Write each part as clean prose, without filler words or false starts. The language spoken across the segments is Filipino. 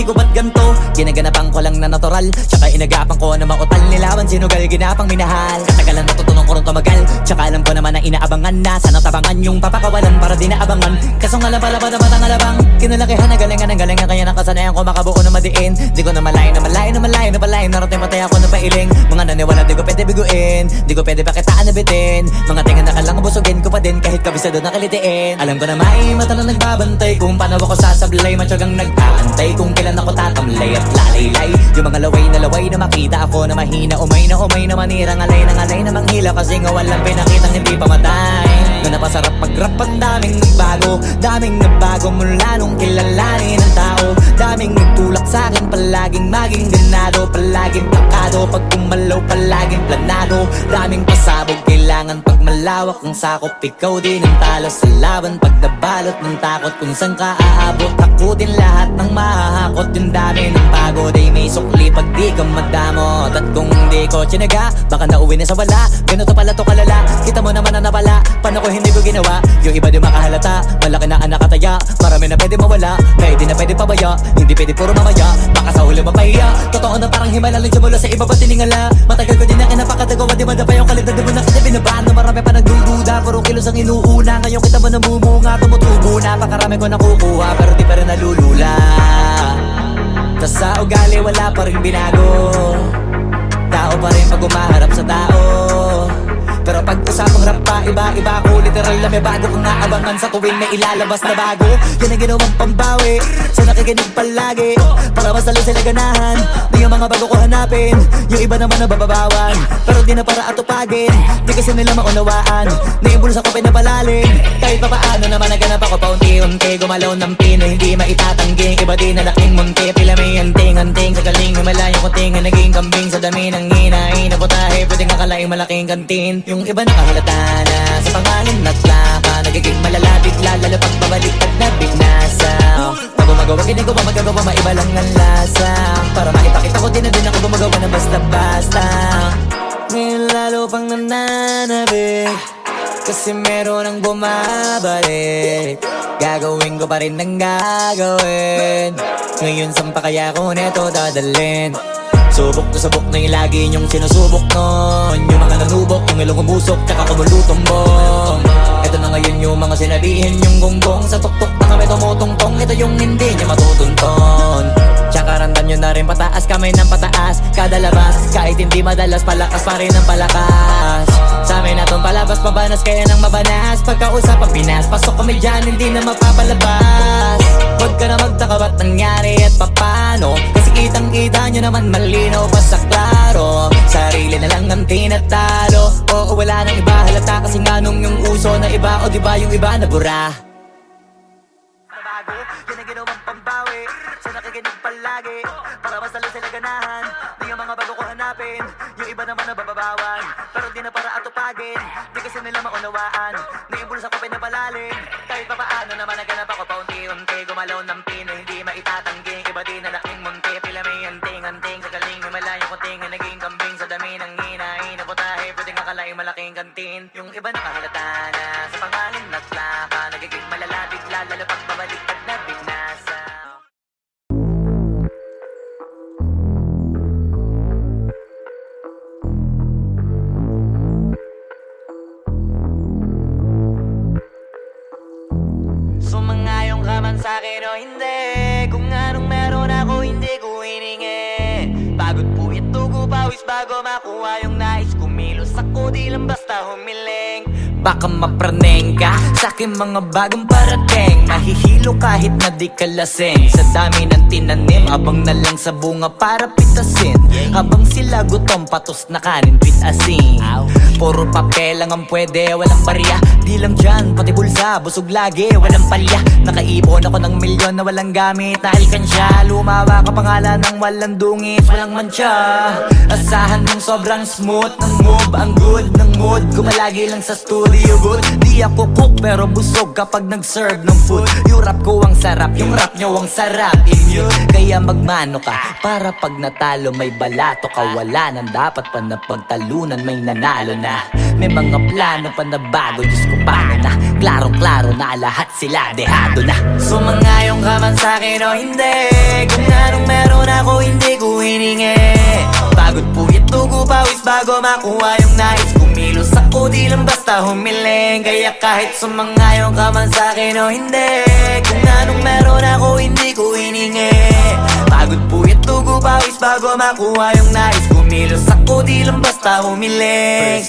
ko ba't ganto? Ginaganapan ko lang na natural, tsaka inagapan ko na mautal. Nilawan sinugal, ginapang minahal. Katagalan natutunan ko rin tumagal, tsaka alam ko naman na inaabangan na. Sana tabangan yung papakawalan para di naabangan. Kaso nga lang pala ba naman ang alabang kinalakihan na galingan ng galingan. Kaya nakasanayan ko makabuo na madiin. Di ko na malayo na malayo na malayo na malayo. Narating patay ako na pailing. Mga naniwala di ko pwede biguin, di ko pwede pakitaan na bitin. Mga tinga na kalang busugin ko pa din kahit kabisado na kalitiin. Alam ko na may mata na nagbabantay kung paano ako sasablay. Matyagang nag-aantay kung kailan ako tatamlay at lalaylay. Yung mga laway na makita ako na mahina. Umay na manirang alay na manghila. Kasi nga walang pinakitang hindi pamatay. Na napasarap mag-rap ang daming nagbago mula nung kilalanin ng tao. Daming nagtulak sa'kin, palaging maging ganado. Palaging plakado, pag kumalaw palaging planado. Daming pasabog, kailangan pag malawak ang sakop. Ikaw din ang talo sa laban, pag nabalot ng takot. Kung saan ka aabot, ako din lahat ng mahahakot. Yung dami ng pagod ay may sukli pag di ka madamot. At kung hindi ko tsinaga, baka nauwi na sa wala. Ganito pala to kalala, kita mo naman na napala. Paano ko hindi ko ginawa, yung iba di makahalata. Malaki na anak kataya, marami na pwede mawala. Kaya di na pwede pabaya, hindi pwede puro mamaya. Baka sa huli mapahiya, totoo na parang himala lang mula sa iba ba tiningala. Matagal ko din na kinapakatagawa, di madapa yung kalidad. Di mo na kita binabano, marami pa nagdududa. Puro kilos ang inuuna, ngayon kita mo namumunga. Tumutubo na, pakarami ko nakukuha, pero di pa rin nalulula. Tas sa ugali wala pa rin binago, tao pa rin pag umaharap sa tao. Pero pag usapang rap pa, iba ko. Literal na may bago kong naabangan sa tuwing may ilalabas na bago. Yan ang ginawang pambawi sa nakikinig palagi, para mas lalo sila ganahan. Di yung mga bago ko hanapin, yung iba naman nababawan. Pero di na para atupagin, di kasi nila maunawaan. Naimbulsa ko pinapalalim, kahit pa paano naman naganap ako paunti-unti. Gumalaw ng pino, hindi maitatanggi. Iba din na laking munti, pila may anting-anting. Sa galing may malayong kunting, naging kambing sa dami ng hinahin. Naputahe, pwedeng akalaing malaking kantin. Yung iba nakahalata na sa pangalan at laka. Nagiging malala bigla, lalo pag babalik at nabinasa. Pag gumagawa, ginagawa, magagawa, maiba lang ang lasa. Para maipakita ko din na din ako gumagawa na basta-basta. Ngayon lalo pang nananabik, kasi meron ang bumabalik. Gagawin ko pa rin ang gagawin. Ngayon saan pa kaya ko neto dadalhin? Subok to subok na yung lagi niyong sinusubok nun. Yung mga nanubok, yung ilong umusok, tsaka kumulutumbong. Ito na ngayon yung mga sinabihin yung gonggong. Sa tuktok na kami tumutungtong, ito yung hindi niya matutunton. Tsaka randam nyo na rin pataas, kamay ng pataas. Kada labas, kahit hindi madalas, palakas pa rin ang palakas. Sa amin natong palabas, mabanas kaya nang mabanas. Pagkausap ang Pinas, pasok kami dyan, hindi na mapapalabas. Huwag ka na magtaka ba't nangyari at papano, kasi kitang-kita nyo naman malinaw pa sa klaro. Sarili na lang ang tinatalo, oo wala nang iba halata. Kasi nga nung yung uso na iba, o diba yung iba na bura. Nabago, yan ang ginawang pambawi sa nakikinig palagi, para mas lalo sila ganahan. Di yung mga bago ko hanapin, yung iba naman nababawan. Pero di na para atupagin, di kasi nila maunawaan. Naimbulsa ko pinapalalim, kahit pa paano naman naganap ako paunti-unti. Gumalaw ng pino, hindi maitatanggi. Iba din na laking munti, pila may anting-anting. Sa galing may malayong kunting, naging kambing sa dami ng hinahin. Naputahe, pwedeng akalaing malaking kantin. Yung iba nakahalata na sa pangalan at laka. Nagiging malala bigla, lalo pag babalik pag nabinasa. Sumangayong ka man sa'kin o hindi, kung anong meron ako hindi ko hiningi. Pagod po ito ko pawis bago makuha yung nais. Kumilos ako di lang basta humiling. Baka mapraneng ka sa'kin mga bagong parating. Mahihilo kahit na di ka lasing. Sa dami ng tinanim, abang na lang sa bunga para pitasin. Habang sila gutom, patos na kanin, pitasin. Puro papel lang ang pwede, walang barya. Di lang dyan, pati bulsa, busog lagi, walang palya. Nakaipon ako ng milyon na walang gamit na alkansya. Lumawa ka pangalan ng walang dungis, walang mancha. Asahan mong sobrang smooth ng move, ang good ng mood. Gumalagi lang sa studio booth. Di ako cook pero busog kapag nag-serve ng food. Yung rap ko ang sarap, yung rap nyo ang sarap. Immune, kaya magmano ka para pag natalo may balato ka. Wala nang dapat pa na pagtalunan, may nanalo na na may mga plano pa na bago. Diyos ko paano na, klarong-klaro na lahat sila dehado na. Sumangayong ka man sa'kin o hindi, kung anong meron ako hindi ko hiningi. Pagod puyat dugo pawis bago makuha yung nais. Kumilos ako di lang basta humiling. Kaya kahit sumangayong ka man sa'kin o hindi, kung anong meron ako hindi ko hiningi. Pagod puyat dugo pawis bago makuha yung nais. Kumilos ako di lang basta humiling.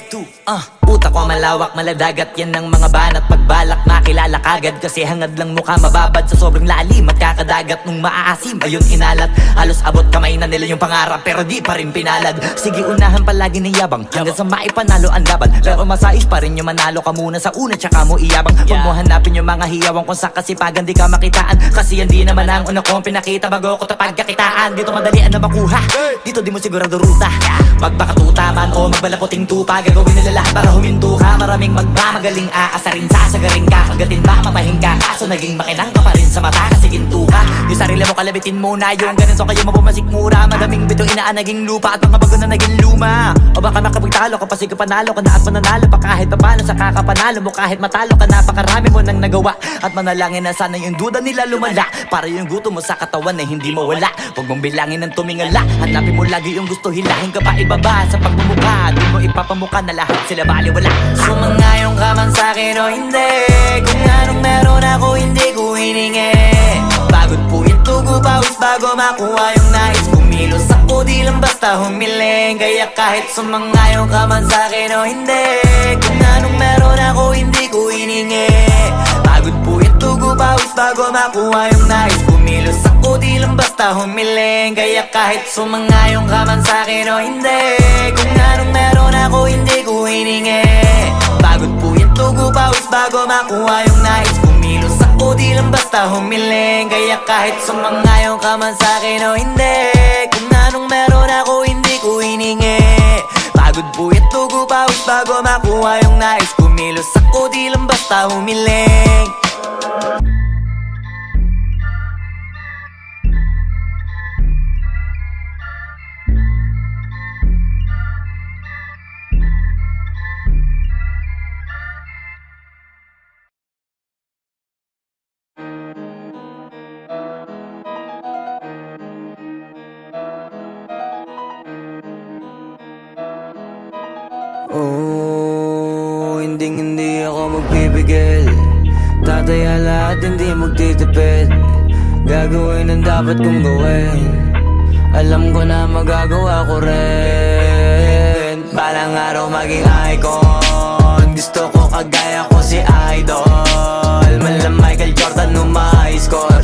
Utak ko malawak, maladagat yan ng mga banat. Pagbalak makilala kagad kasi hangad lang mukha mababad sa sobrang lalim at kakadagat nung maaasim. Ayun inalat, halos abot kamay na nila yung pangarap pero di pa rin pinalad. Sige unahan palagi ng yabang hanggang sa maipanalo ang laban. Pero masais pa rin yung manalo ka muna sa una tsaka mo iyabang. Huwag mo hanapin yung mga hiyawang kung sa kasipagan di ka makitaan. Kasi yan di naman ang una kong pinakita bago ko tapagkakitaan. Dito madalian na makuha, dito di mo sigurado ruta. Magbakatuta man o magbalaputing tupa, gagawin nila lahat para huminto ka. Maraming magmamagaling aasarin, sasagaring ka, kagatin ba mapahing ka. Kaso naging makinang ka pa rin sa mata kasi ginto ka. Yung sarili mo kalabitin muna yung ganun so kayo mapumasik mura. Madaming bito inaan naging lupa at mga bago na naging luma. O baka makapagtalo ka pa sige panalo ka na at mananalo pa kahit papano sa kakapanalo mo. Kahit matalo ka napakarami mo nang nagawa at manalangin na sana yung duda nila lumala para yung gutom mo sa katawan na hindi mawala. Huwag mong bilangin ng tumingala, hanapin mo lagi yung gusto, hilahin ka pa ibaba sa pagmumukha. Di mo ipapamuka na lahat sila baliwala. Sumangayong ka man sa'kin o hindi, kung anong meron ako hindi ko hiningi. Pagod puyat dugo pawis bago makuha yung nais. Kumilos ako di lang basta humiling. Kaya kahit sumangayong ka man sa'kin o hindi, kung anong meron ako hindi ko hiningi. Pagod puyat dugo pawis bago makuha yung nais. Kumilos ako di lang basta humiling. Kaya kahit sumangayong ka man sa'kin o hindi, kung anong meron ako hindi ko hiningi. Pagod puyat dugo pawis bago makuha yung nais. Kumilos ako di lang basta humiling. Kaya kahit sumangayong ka man sa'kin o hindi, kung anong meron ako hindi ko hiningi. Pagod puyat dugo pawis bago makuha yung nais. Kumilos ako di lang basta humiling. Hindi ako magpipigil. Tataya lahat, hindi magtitipid. Gagawin ang dapat kong gawin. Alam ko na magagawa ko rin. Balang araw maging icon. Gusto ko kagaya ko si Idol. Mala Michael Jordan nung ma-high score.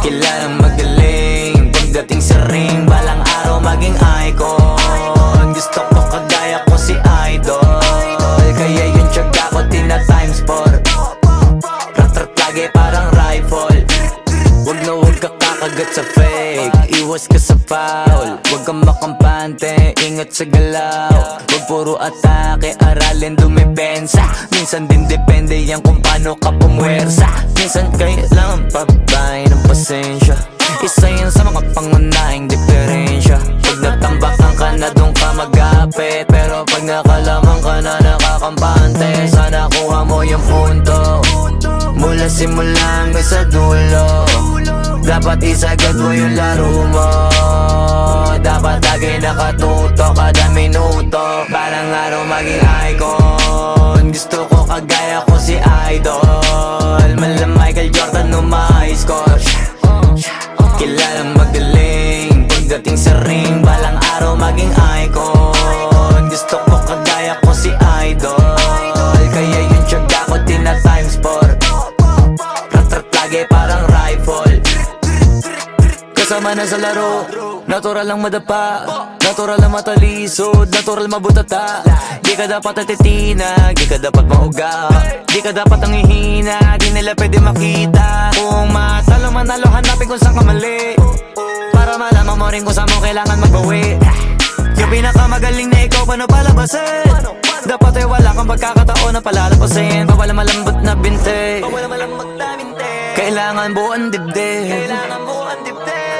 Kilalang magaling pagdating sa ring. Balang araw maging icon. Gusto ko kagaya ko si Idol. Kaya yung tiyaga ko tina-times 4. Rat-rat lagi parang rifle. Wag na wag ka kakagat sa fake. Iwas ka sa foul. Wag kang makampante, ingat sa galaw. Wag puro atake, aralin dumipensa. Minsan din depende yan kung paano ka pumwersa. Minsan kailangan pabay ng pasensya. Isa yan sa mga pangunahing diferensya. Pag natambakan ka na doon ka mag-apit, pero pag nakalaman ka na nakakampante, sana kuha mo yung punto. Mula simula hanggang sa dulo, dapat isagad mo yung laro mo. Dapat lagi nakatuto kada minuto. Balang araw maging icon. Gusto ko kagaya ko si Idol. Mala Michael Jordan nung ma-high score. Kilalang magaling pagdating sa ring. Balang araw maging icon. Gusto ko kagaya ko si Idol. Kaya yung tiyaga ko tina-times 4. Rat-rat lagi parang rifle. Kasama na sa laro, natural lang madapa, natural lang matalisod, natural mabutata. Di ka dapat natitinag, di ka dapat mauga, di ka dapat ang ihina, di nila pwede makita. Kung matalo manalo, hanapin kung saan ka mali, para malaman mo rin kung saan mo kailangan magbawi. Yung pinakamagaling na ikaw, paano palabasin? Dapat ay wala kang pagkakataon na palalapasin. Pawala malambot na binte, kailangan buuan dibdib.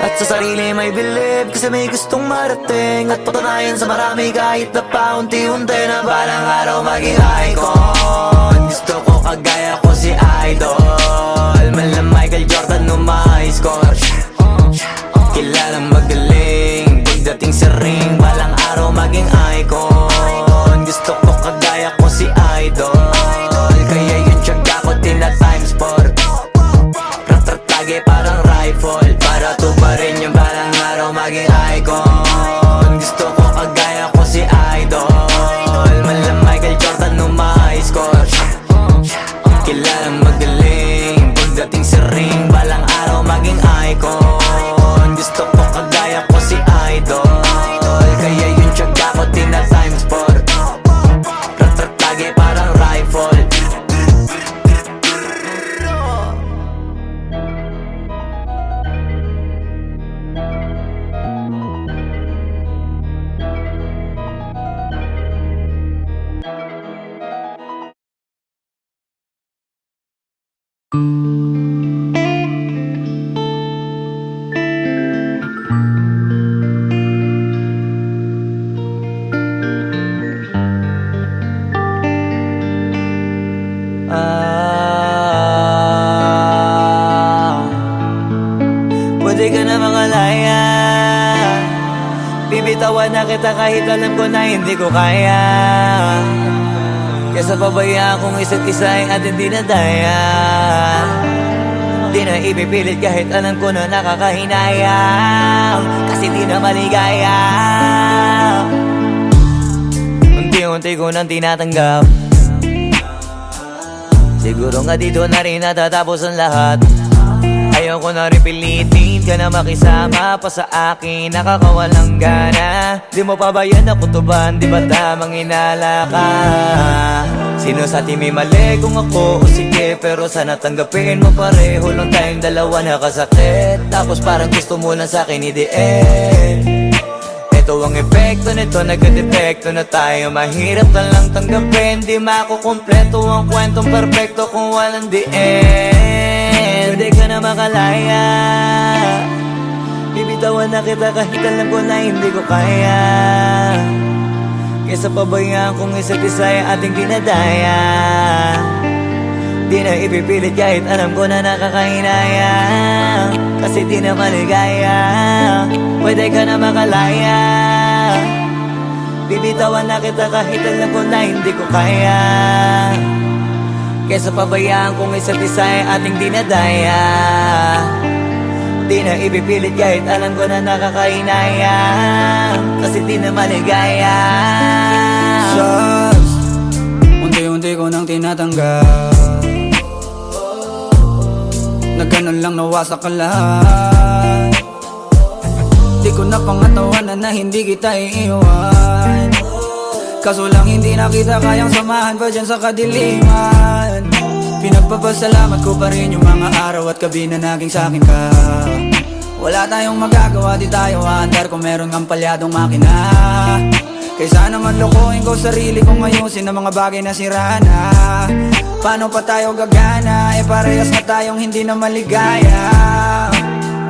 At sa sarili may bilib, kasi may gustong marating at patunayan sa marami kahit na paunti-unti na balang araw maging icon. Gusto ko kagaya ko si Idol, mala Michael Jordan no high score. Kilalang magaling pagdating sa ring, balang araw maging icon. Gusto ko kagaya ko si Idol, kaya yung tiyaga ko tina times 4. Rat-rat lagi parang rifle, para tuparin yung balang araw maging icon. Gusto ko kagaya ko si Idol, mala Michael Jordan no high score. Kilalang magaling pagdating sa ring, balang araw maging icon. Gusto ko kagaya ko si Idol, kaya yung tiyaga ko tina times 4. Rat-rat lagi parang rifle. Pwede ka na mangalaya, bibitawan na kita kahit alam ko na hindi ko kaya. Kesa pabayaan kung isa't isa ay ating dinadaya. Di na ipipilit kahit alam ko na nakakahinayang, kasi di na maligaya. Unti-unti ko nang tinatanggap, siguro nga dito na rin natatapos ang lahat. Ayoko na rin pilitin ka na makisama pa sa akin, nakakawalang gana. Di mo pa ba yan nakutuban, di ba tamang inala ka? Sino sa atin may mali kung ako o sige, pero sana tanggapin mo pareho lang tayong dalawa nakasakit. Tapos parang gusto mo lang sa akin i-end. Ito ang epekto nito, nagka-depekto na tayo. Mahirap na lang tanggapin, di makukumpleto ang kwentong perfecto kung walang the end. Pwede ka na makalaya, bibitawan na kita kahit alam ko na hindi ko kaya. Kesa pabayaan kung isa't isa ay ating dinadaya. Di na ipipilit kahit alam ko na nakakahinaya, kasi di na maligaya. Pwede ka na makalaya, bibitawan na kita kahit alam ko na hindi ko kaya. Kesa pabayaan kung isa't isa ay ating dinadaya. Di na ipipilit kahit alam ko na nakakahinaya, kasi di na maligaya. Shucks, unti-unti ko nang tinatanggap, na ganun lang nawasak ka lahat. Di ko na pangatawanan na hindi kita iiwan, kaso lang hindi na kita kayang samahan pa dyan sa kadiliman. Pinagpapasalamat ko pa rin yung mga araw at gabi na naging sa'kin ka. Wala tayong magagawa, di tayo aandar kung meron ng palyadong makina. Kaysa naman lokohin ko sarili kong ayusin ang mga bagay na sira na. Paano pa tayo gagana, parehas na tayong hindi na maligaya.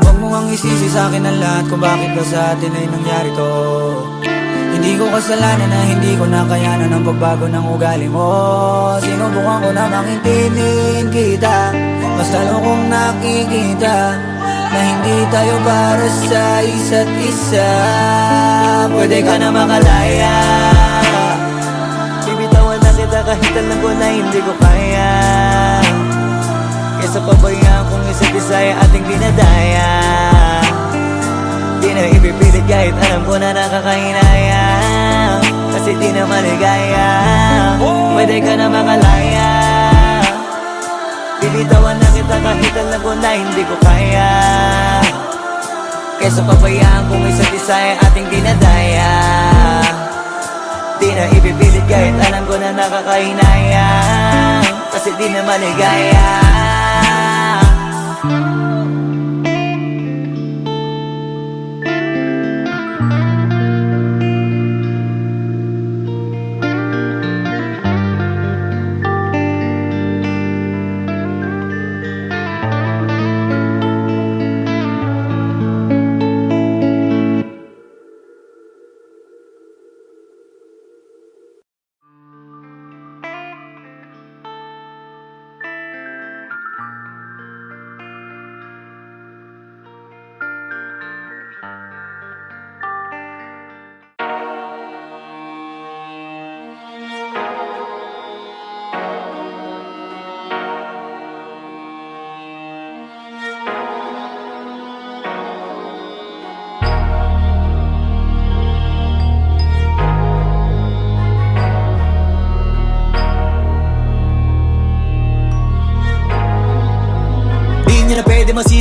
Huwag mo ang isisi sa'kin ang lahat kung bakit ba sa atin ay nangyari to. Hindi ko kasalanan na hindi ko nakayanan ang pagbago ng ugali mo. Sinubukan ko na maintindihin kita, mas lalo kong nakikita na hindi tayo para sa isa't isa. Pwede ka na makalaya, bibitawan na kita kahit alam ko na hindi ko kaya. Kesa pabayaan kung isa't isa ay ating dinadaya. Di na ipipilit kahit alam ko na nakakahinaya, kasi di na maligaya. Pwede ka na makalaya, bibitawan na kita kahit alam ko na hindi ko kaya. Kesa pabayaan kung isa't isa ay ating dinadaya. Di na ipipilit kahit alam ko na nakakahinaya, kasi di na maligaya.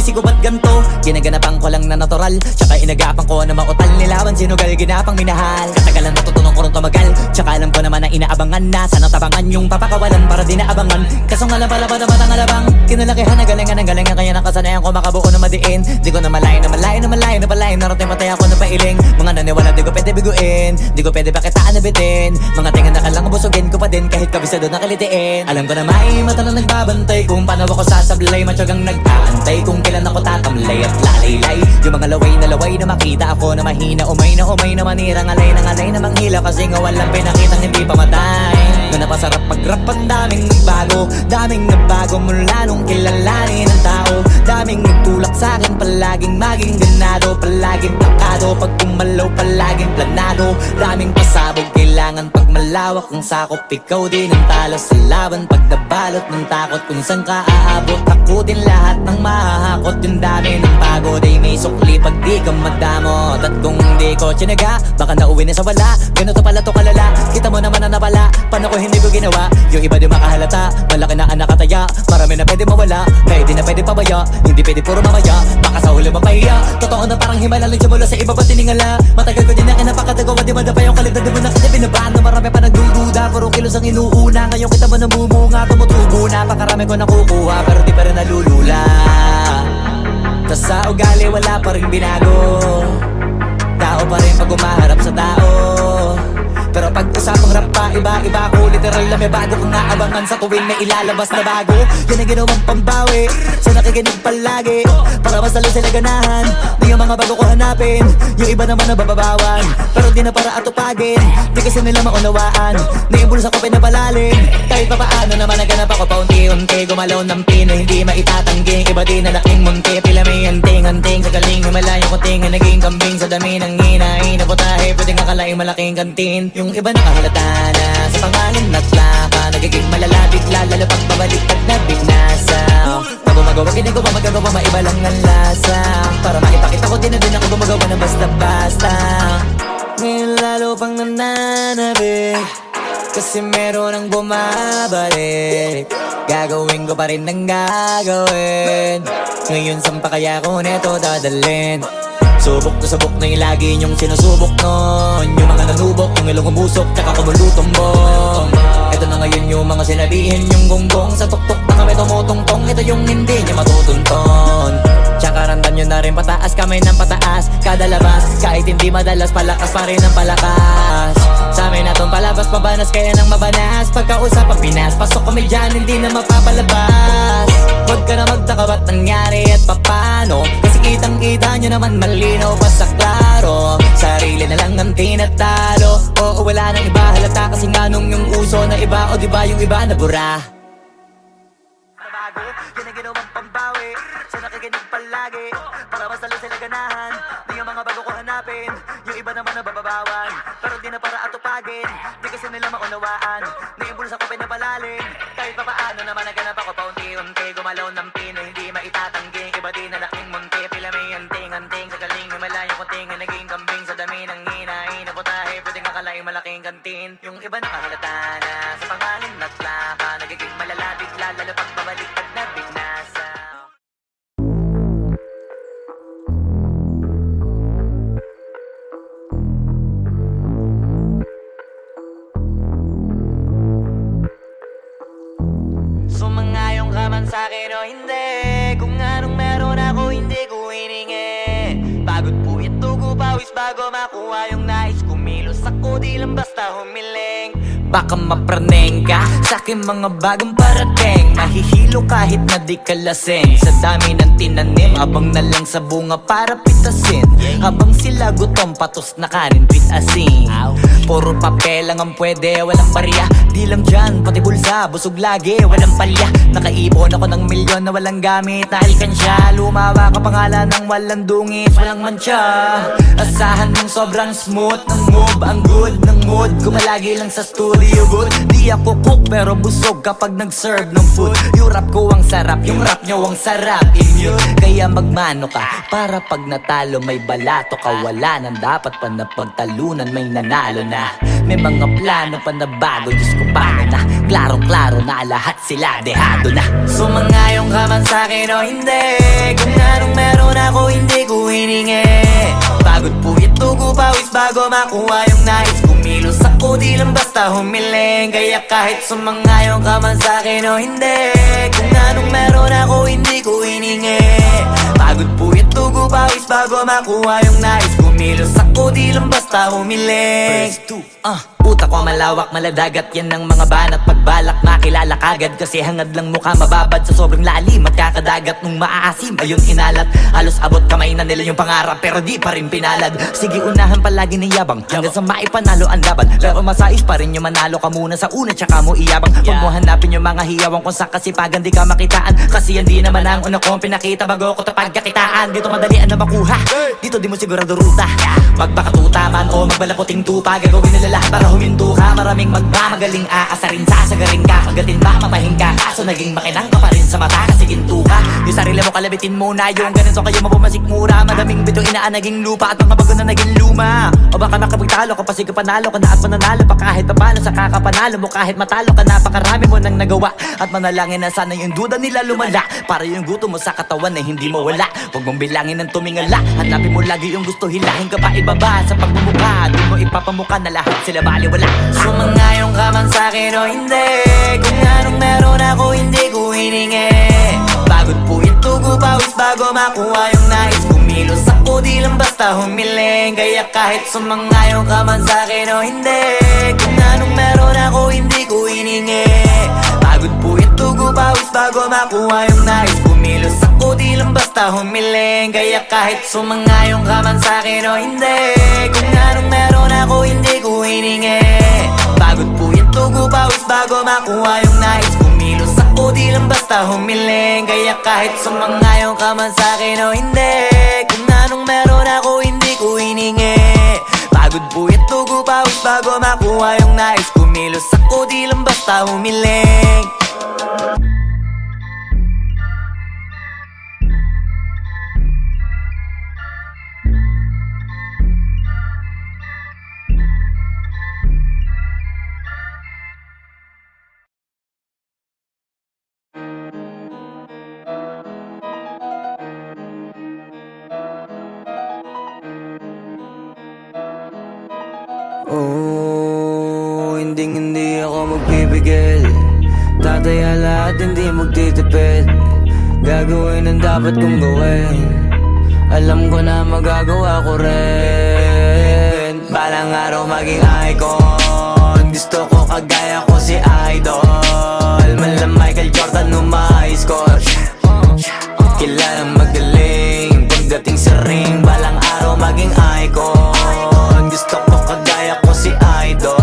isip ko ba't ganto? Ginaganapan ko lang na natural, tsaka inagapan ko na mautal nilawan, sinugal ginapang minahal. Katagalan natutunan ko rin tumagal, tsaka alam ko naman na inaabangan na sana tabangan yung papakawalan para di naabangan. Kaso nga lang pala ba naman ang alabang kinalakihan na galingan ng galingan, kaya nakasanayan ko makabuo na madiin. Di ko na malayo na malayo na malayo na palayo, narating matay ako na pailing. Mga naniwala di ko pwede biguin, di ko pwede pakitaan na bitin. Mga tinga na kalang busugin ko pa din kahit kabisado na kalitiin. Alam ko na may mata na nagbabantay kung paano ako sasablay, matyagang nag-aantay kung kailan ako tatamlay at lalaylay. Yung mga laway na makita ako na mahina, umay na manira, ngalay na manghila, kasi nga walang pinakitang hindi pamatay. Na napasarap pag-rap, ang daming nagbago mula nung kilalanin ang tao. Daming nagtulak sa'kin, palaging maging ganado, palaging takado, pag kumalaw palaging planado. Daming pasabog, kailangan pag malawak ang sakop, ikaw din ang talo sa laban. Pag nabalot ng takot kung saan ka aabot, ako din lahat ng mahahakot. Yung dami ng pagod ay may sukli pag di ka madamot. At kung di ko tsinaga, baka nauwi na sa wala. Ganito pala to kalala, kita mo naman na napala. Paano ko hindi ko ginawa? Yung iba di makahalata, malaki na anak kataya, marami na pwede mawala, kaya di na pwede pabaya, hindi pwede puro mamaya, baka sa huli mapahiya. Totoo na parang himala lang siya mula sa iba ba tiningala. Matagal ko din na kinapakatagawa, di madapa yung kalibdad, di mo na kita binabaan na marami pa nagdududa. Puro kilos ang inuuna, ngayon kita mo namumunga, tumutubo na, pakarami ko nakukuha, pero di pa rin nalulula. Tas sa ugali wala pa rin binago, tao pa rin pag umaharap sa tao. Pero pag usapang rap pa, iba-iba ko, literal na may bago kong naabangan sa tuwing may ilalabas na bago. Yan ang ginawang pambawi sa nakikinig palagi, para mas lalo sila ganahan na yung mga bago ko hanapin. Yung iba naman nababawan, pero di na para atupagin. Di kasi nila maunawaan na yung bulsa ko pinapalalim. Kahit pa paano naman naganap ako paunti-unti, gumalaw ng pino, hindi maitatanggi. Iba di na laking munti, pila may anting-anting sa galing himalayo ko tinga, naging kambing sa dami ng hinahin na putahe, pwedeng akalaing malaking kantin. Yung iba nakahalata na sa pangalan at laka, nagiging malala bigla, lalo pag pabaliktad na bignasa. Pag gumagawa, ginagawa, magagawa, maiba lang ang lasa, para maipakita ko din na din ako gumagawa ng basta-basta. Ngayon lalo pang nananabik, kasi meron ang bumabalik. Gagawin ko pa rin ang gagawin, ngayon saan pa kaya ko neto dadalhin? Subok na yung lagi niyong sinusubok nun, yung mga nanubok, yung ilong umusok, tsaka kumulutumbong. Ito na ngayon yung mga sinabihin yung gonggong, sa tuktok na kami tumutungtong, ito yung hindi niya matutunton. Tsaka randam nyo na rin pataas, kamay ng pataas, kada labas, kahit hindi madalas, palakas pa rin ang palakas. Sa amin na tong palabas, pabanas, kaya nang mabanas, pagkausap ang Pinas, pasok kami dyan, hindi na mapapalabas. Huwag ka na magtaka ba't nangyari at papano, kasi kitang-kita nyo naman malinaw pa sa klaro. Sarili na lang ang tinatalo, oo wala nang iba halata, kasi nga nung yung uso na iba, o diba yung iba na bura. Nabago, yan ang ginawang pambawi sa nakikinig palagi, para mas lalo sila ganahan na yung mga bago ko hanapin. Yung iba naman nababawan, pero di na para atupagin. Di kasi nila maunawaan na yung bulsa ko pinapalalim. Kahit pa paano naman naganap ako paunti-unti, gumalaw ng pino, hindi maitatanggi. Iba di na laking munti, pila may anting-anting sa galing himalayo ko tinga, naging kambing sa dami ng hinahin na putahe, pwedeng akalaing malaking kantin. Yung iba nakahalata na sa pangalan at laka, nagiging malala bigla, lalo pag babaliktad na bignasa. Sumangayong ka man sa'kin o hindi, kung anong meron ako hindi ko hiningi. Pagod po ito ko pawis bago makuha yung nais, kumilos ako di lang basta humiling. Baka mapraneng ka sa'king mga bagong parating, mahihilo kahit na di ka lasing. Sa dami ng tinanim, abang na lang sa bunga para pitasin. Habang sila gutom, patos na kanin, pitasin. Puro papel lang ang pwede, walang barya. Di lang dyan, pati bulsa, busog lagi, walang palya. Nakaipon ako ng milyon na walang gamit na alkansya. Lumawa ka pangalan ng walang dungis, walang mancha. Asahan mong sobrang smooth ng move, ang good ng mood, kumalagi lang sa stood. palibot. Di ako cook pero busog kapag nag-serve ng food. Yung rap ko ang sarap, yung rap nyo ang sarap inyo. Kaya magmano ka para pag natalo may balato ka. Wala nang dapat pa na pagtalunan, may nanalo na. May mga plano pa na bago, Diyos ko paano na. Klarong-klaro na lahat sila dehado na. Sumangayong ka man sa'kin o hindi, kung anong meron ako hindi ko hiningi. Pagod puyat tugo pawis bago makuha yung nais. Kumilos ako di lang basta humiling. Kaya kahit sumangayong ka man sa'kin o hindi, kung anong meron ako hindi ko hiningi. Pagod puyat tugo pawis bago makuha yung nais. Kumilos ako di lang basta humiling. Utak ko malawak, maladagat yan ng mga banat. Pagbalak makilala kagad kasi hangad lang mukha mababad sa sobrang lalim at kakadagat nung maaasim. Ayun inalat, halos abot kamay na nila yung pangarap pero di pa rin pinalad. Sige unahan palagi ng yabang hanggang sa maipanalo ang laban. Pero masais pa rin yung manalo ka muna sa una tsaka mo iyabang. Huwag mo hanapin yung mga hiyawang kung sa kasipagan di ka makitaan. Kasi yan di naman ang una kong pinakita bago ko tapagkakitaan. Dito madalian na makuha, dito di mo sigurado ruta. Magbakatuta man o magbalaputing tupa, gagawin nila lahat para huminto ka. Maraming magmamagaling aasarin, sasagarin ka, kagatin ba matahin ka. Kaso naging makinang ka pa rin sa mata kasi ginto ka. Yung sarili mo kalabitin muna, yung ganun so kayo mapumasik mura. Madaming bito inaan naging lupa at mga bago na naging luma. O baka makapagtalo ka pa sige panalo ka na at mananalo pa kahit papalo sa kakapanalo mo. Kahit matalo ka napakarami mo nang nagawa at manalangin na sana yung duda nila lumala. Para yung gutom mo sa katawan na hindi mawala. Huwag mong bilangin ng tumingala, hanapin mo lagi yung gusto, hilahin ka pa ibaba sa pagmumukha. Di mo ipapamuka na lahat sila baliwala. Sumangayong ka man sa'kin o hindi, kung anong meron ako hindi ko hiningi. Pagod puyat tugo pawis bago makuha yung nais. Kumilos ako di lang basta humiling. Kaya kahit sumangayong ka man sa'kin o hindi, kung anong meron ako hindi ko hiningi. Pagod puyat tugo pawis bago makuha yung nais. Kumilos ako di lang basta humiling. Kaya kahit sumangayong ka man sa'kin o hindi, kung anong meron ako hindi ko hiningi. Pagod puyat tugo pawis bago makuha yung nais. Kumilos ako di lang basta humiling. Kaya kahit sumangayong ka man sa'kin o hindi, kung anong meron ako hindi ko hiningi. Pagod puyat tugo pawis bago makuha yung nais. Kumilos ako di lang basta humiling. Oh, hindi ako magpipigil. Tataya lahat, hindi magtitipid. Gagawin ang dapat kong gawin. Alam ko na magagawa ko rin. Balang araw maging icon. Gusto ko kagaya ko si Idol. Mala Michael Jordan nung ma-score. Kilalang magaling pagdating sa ring. Balang araw maging icon. Gusto ko kagaya ko si Idol.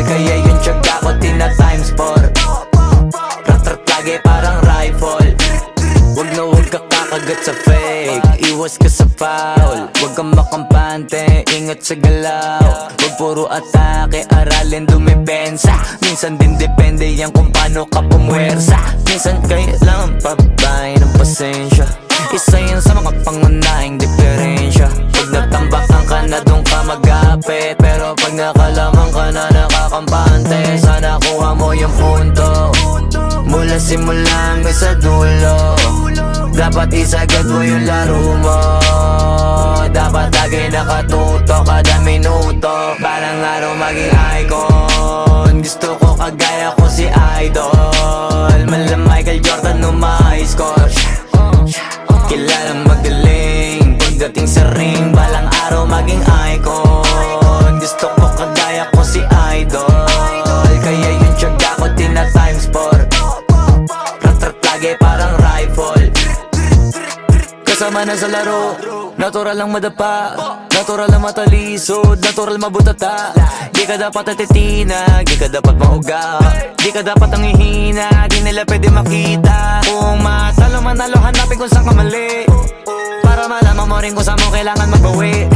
Kaya yung tiyaga ko tina-times 4. Rat-rat lagi parang rifle. Wag na wag ka kakagat sa fake. Iwas ka sa foul. Wag kang makampante, ingat sa galaw. Wag puro atake, aralin dumipensa. Minsan din depende yan kung paano ka pumwersa. Minsan kailangan pabay ng pasensya. Isa yan sa mga pangunahing diferensya. Pag natambakan ka na doon ka magapit, pero pag nakalaman ka na nakakampante, sana kuha mo yung punto. Mula simula hanggang sa dulo, dapat isagad mo yung laro mo. Dapat lagi nakatuto kada minuto. Balang araw maging icon. Gusto ko kagaya ko si Idol. Mala Michael Jordan nung ma-score. Kilalang magaling pagdating sa ring. Balang araw maging icon. Gusto ko kagaya ko si Idol. Kaya yung tiyaga ko tina-times 4. Rat-rat lagi parang rifle. Kasama na sa laro, natural lang madapa, natural lang matalisod, natural mabutata. Di ka dapat atitina, di ka dapat mauga, di ka dapat ang ihina, di nila pwede makita. Kung matalo manalo, hanapin kung saan ka mali, para malaman mo rin kung saan mo kailangan magbawi.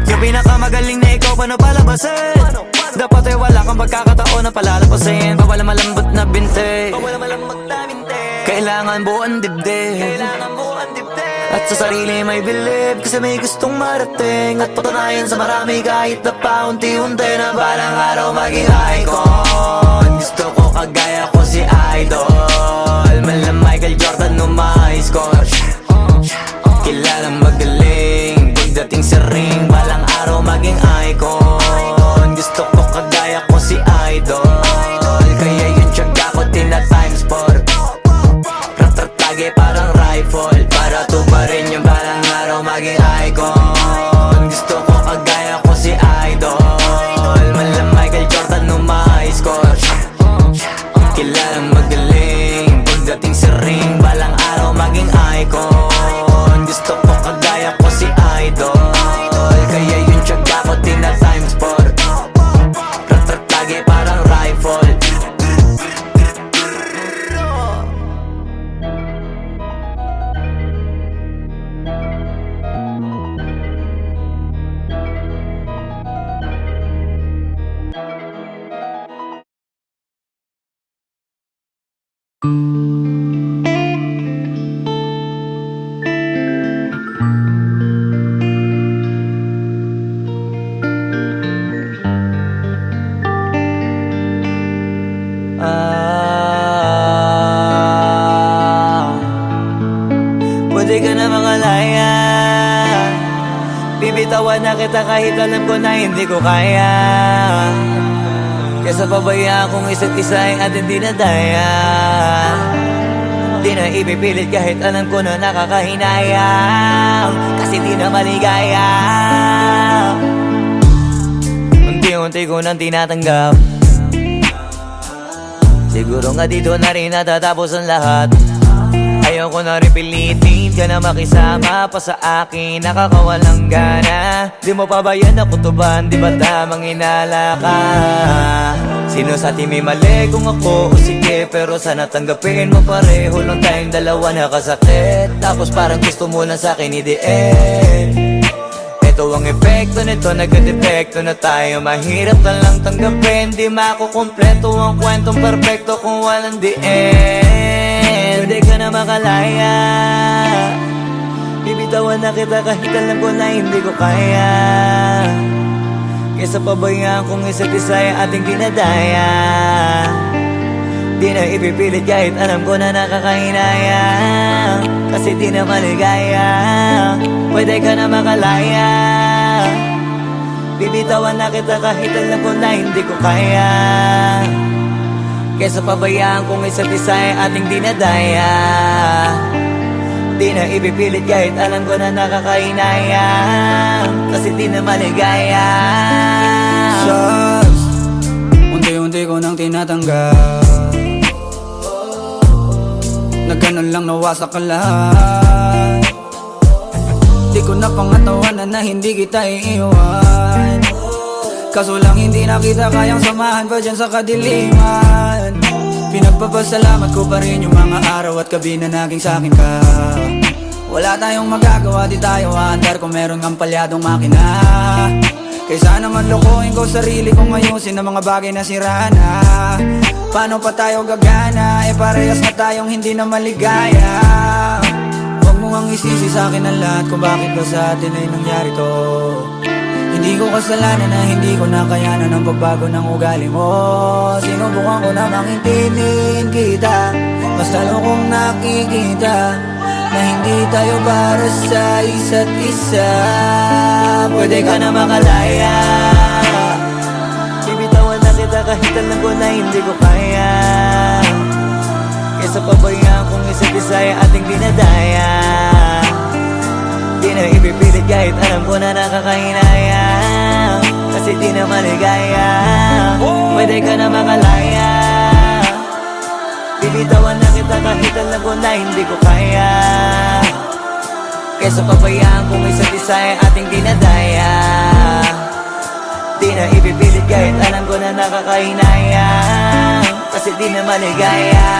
Yung pinakamagaling na ikaw, paano palabasin? Dapat ay wala kang pagkakataon na palalapasin. Bawal ang malambot na binte, kailangan buuan dibdib. At sa sarili may believe, kasi may gustong marating. At patunayan sa marami kahit na paunti-unti, na balang araw maging icon. Gusto ko kagaya ko si Idol, mala Michael Jordan no my score. Kilalang magaling pagdating sa ring, balang araw maging icon. Gusto ko kagaya ko si Idol, kaya yung tiyaga ko tina times 4. Ratratage parang rifle, para tuparin yung balang araw maging icon. Gusto ko kagaya ko si Idol, mala Michael Jordan no my score. Kilalang magaling pagdating sa ring, balang araw maging icon. Gusto ko kagaya ko si Idol, kaya yung tiyaga ko tina times 4. Ratratage parang rifle. Pwede ka na makalaya, bibitawan na kita kahit alam ko na hindi ko kaya. Kesa pabayaan kung isa't isa ay ating dinadaya. Di na ipipilit kahit alam ko na nakakahinayang, kasi di na maligaya. Unti-unti ko nang tinatanggap, siguro nga dito na rin natatapos ang lahat. Ayaw ko na rin pilitin ka na makisama pa sa akin, nakakawalang gana. Di mo pa ba yan nakutuban, di ba tamang inala ka? Sino sa atin may mali, kung ako o sige, pero sana tanggapin mo pareho lang tayong dalawa nakasakit. Tapos parang gusto mo lang sa akin i-end. Ito ang epekto nito, nagka-depekto na tayo. Mahirap na lang tanggapin, di makukumpleto ang kwentong perfecto kung walang the end. Pwede ka na makalaya, bibitawan na kita kahit alam ko na hindi ko kaya. Kesa pabayaan kung isa't isa ay ating dinadaya. Di na ipipilit kahit alam ko na nakakahinaya, kasi di na maligaya. Pwede ka na makalaya, bibitawan na kita kahit alam ko na hindi ko kaya. Kesa pabayaan kung isa't isa ay ating dinadaya. Di na ipipilit kahit alam ko na nakakahinaya, kasi di na maligaya. Shots, unti-unti ko nang tinatanggap, na ganun lang nawasak ka lahat. Di ko na pangatawanan na hindi kita iiwan, kaso lang hindi na kita kayang samahan pa dyan sa kadiliman. Pinagpapasalamat ko pa rin yung mga araw at gabi na naging sa'kin ka. Wala tayong magagawa, di tayo aandar kung meron kang palyadong makina. Kaysa naman lokohin ko sarili kong ayusin ang mga bagay na sira na. Paano pa tayo gagana, parehas na tayong hindi na maligaya. Huwag mo ang isisi sa'kin ang lahat kung bakit ba sa atin ay nangyari to. Hindi ko kasalanan na hindi ko nakayanan ang pagbago ng ugali mo. Sinubukan ko na maintindihin kita, basta kong nakikita na hindi tayo para sa isa't isa. Pwede ka na makalaya, bibitawan na kita kahit alam ko na hindi ko kaya. Kesa pabayaan kung isa't isa ay ating dinadaya. Di na ipipilit kahit alam ko na nakakahinaya, kasi di na maligaya. Pwede ka na makalaya, bibitawan na kita kahit alam ko na hindi ko kaya. Kesa pabayaan kung isa't isa ay ating dinadaya. Di na ipipilit kahit alam ko na nakakahinaya, kasi di na maligaya.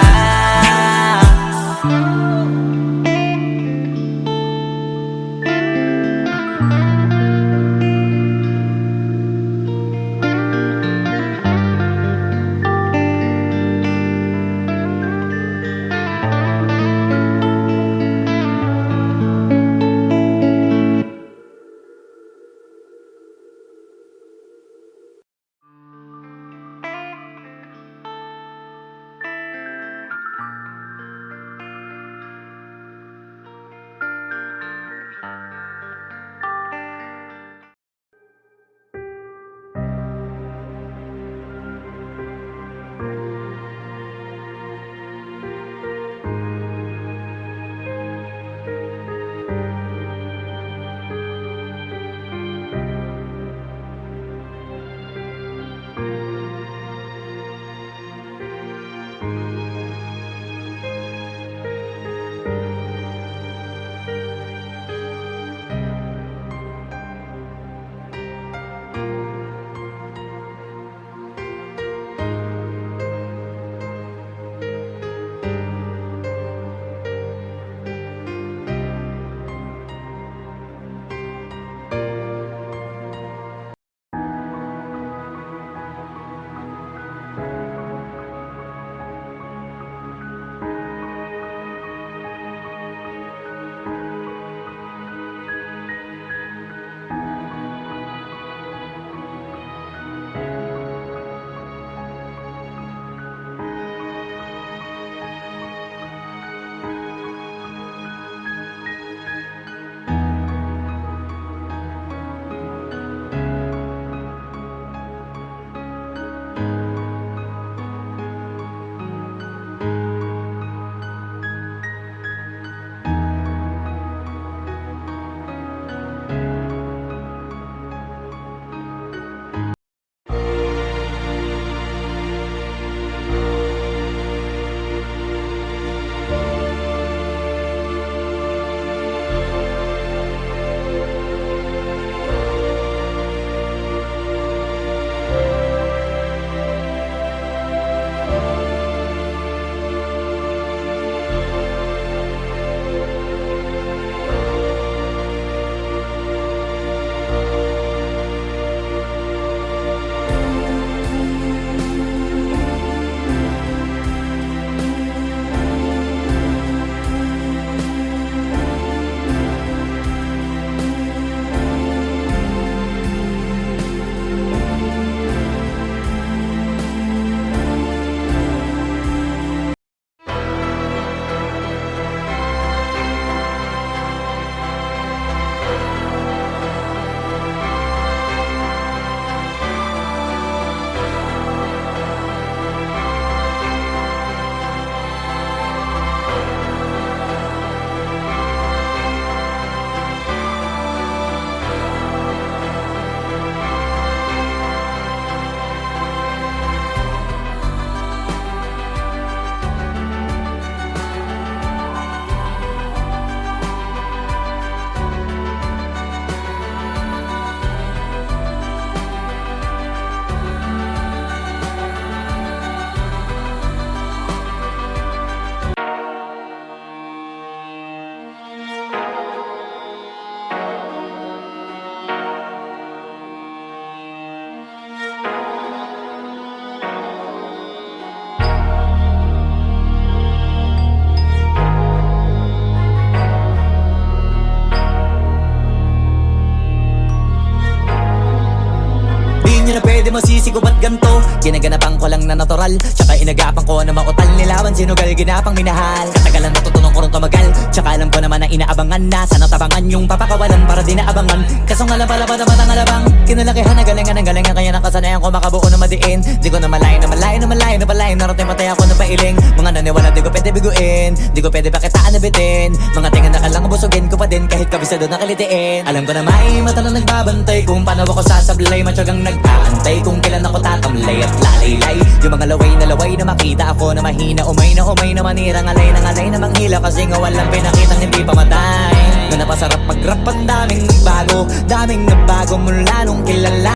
pagsisisi ko ba't ganto? Ginaganapan ko lang na natural, tsaka inagapan ko na mautal nilawan, sinugal ginapang minahal. Katagalan natutunan ko rin tumagal, tsaka alam ko naman na inaabangan na sana tabangan yung papakawalan para di naabangan. Kaso nga lang pala pa naman ang alabang kinalakihan na galingan ng galingan, kaya nakasanayan ko makabuo na madiin. Di ko na malayo na malayo na malayo na palayo, narating patay ako na pailing. Mga naniwala di ko pwede biguin, di ko pwede pakitaan na bitin. Mga tinga na kalang busugin ko pa din kahit kabisado na kalitiin. Alam ko na may mata na nagbabantay kung paano ako sasablay, matyagang nag-aantay kung kailan ako tatamlay at lalaylay. Yung mga laway na makita ako na mahina, umay na manirang alay na manghila, kasi nga walang pinakitang hindi pamatay. Na napasarap mag-rap, ang daming nagbago mula nung kilala.